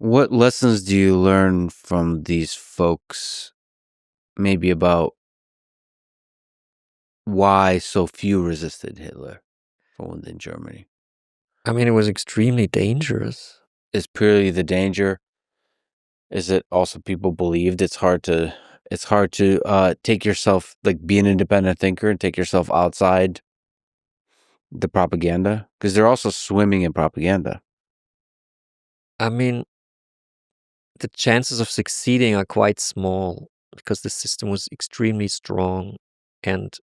What lessons do you learn from these folks, maybe about why so few resisted Hitler from within Germany? I mean, it was extremely dangerous. Is purely the danger? Is it also people believed it's hard to take yourself, like, be an independent thinker and take yourself outside the propaganda? Because they're also swimming in propaganda. I mean, the chances of succeeding are quite small because the system was extremely strong. And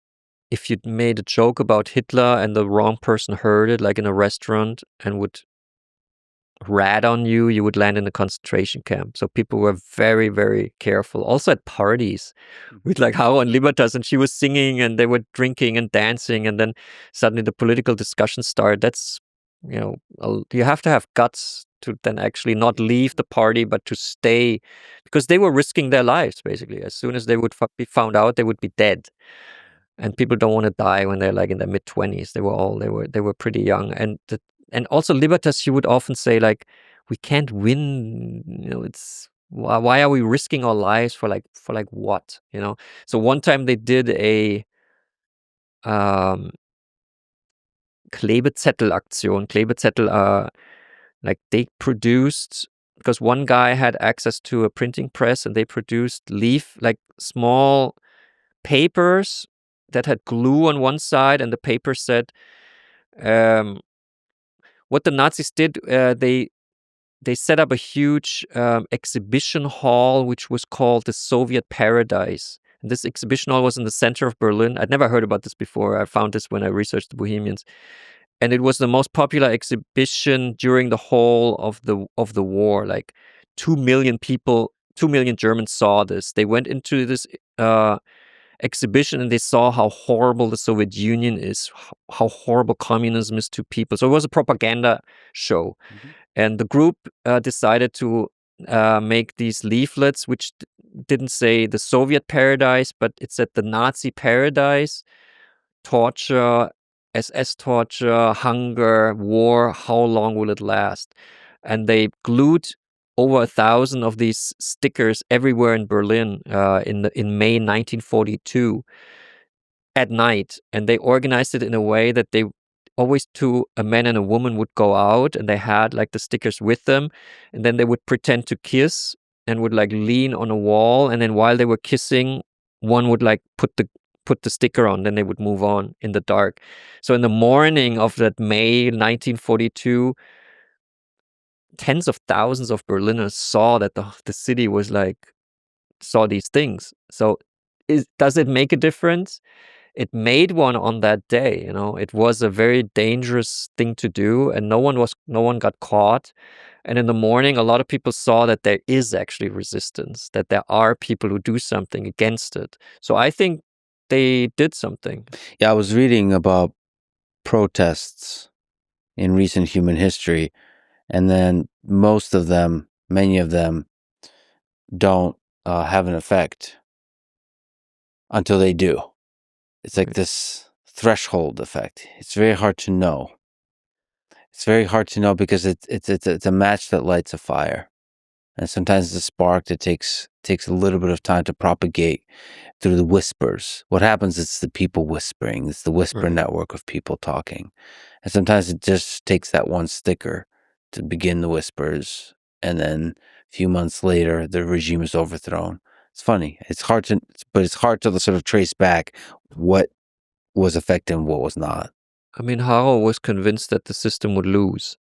if you'd made a joke about Hitler and the wrong person heard it, like in a restaurant, and would rat on you, you would land in a concentration camp. So people were very, very careful. Also at parties with like Haro and Libertas, and she was singing and they were drinking and dancing, and then suddenly the political discussion started. That's, you have to have guts to then actually not leave the party, but to stay, because they were risking their lives basically. As soon as they would be found out, they would be dead. And people don't want to die when they're like in their mid-20s. They were pretty young. And also Libertas, she would often say, like, we can't win, it's why are we risking our lives for what, So one time they did a Klebezettel-Aktion. Klebezettel are like, they produced, because one guy had access to a printing press, and they produced small papers that had glue on one side, and the paper said, what the Nazis did, they set up a huge exhibition hall, which was called the Soviet Paradise. And this exhibition hall was in the center of Berlin. I'd never heard about this before. I found this when I researched the Bohemians. And it was the most popular exhibition during the whole of the war. Like 2 million people, 2 million Germans saw this. They went into this exhibition and they saw how horrible the Soviet Union is, how horrible communism is to people. So it was a propaganda show. Mm-hmm. And the group decided to make these leaflets, which didn't say the Soviet paradise, but it said the Nazi paradise, torture, SS torture, hunger, war, how long will it last? And they glued over 1,000 of these stickers everywhere in Berlin in May 1942 at night. And they organized it in a way that they always a man and a woman would go out, and they had like the stickers with them, and then they would pretend to kiss and would like lean on a wall, and then while they were kissing, one would like put the sticker on, then they would move on in the dark. So in the morning of that May 1942, tens of thousands of Berliners saw that the city was saw these things. So does it make a difference? It made one on that day. It was a very dangerous thing to do, and no one got caught. And in the morning, a lot of people saw that there is actually resistance, that there are people who do something against it. So I think they did something. Yeah, I was reading about protests in recent human history, and then many of them don't have an effect until they do. It's like this threshold effect. It's very hard to know. It's very hard to know because it's a match that lights a fire, and sometimes it's a spark that takes a little bit of time to propagate through the whispers. What happens is the people whispering. It's the whisper network of people talking, and sometimes it just takes that one sticker to begin the whispers, and then a few months later, the regime is overthrown. It's funny. It's hard to sort of trace back what was effective and what was not. I mean, Haro was convinced that the system would lose.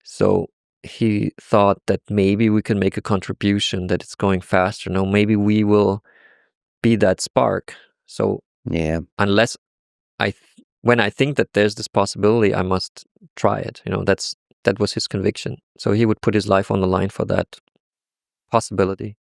So he thought that maybe we can make a contribution, that it's going faster. No, maybe we will be that spark. So yeah, unless when I think that there's this possibility, I must try it. That was his conviction. So he would put his life on the line for that possibility.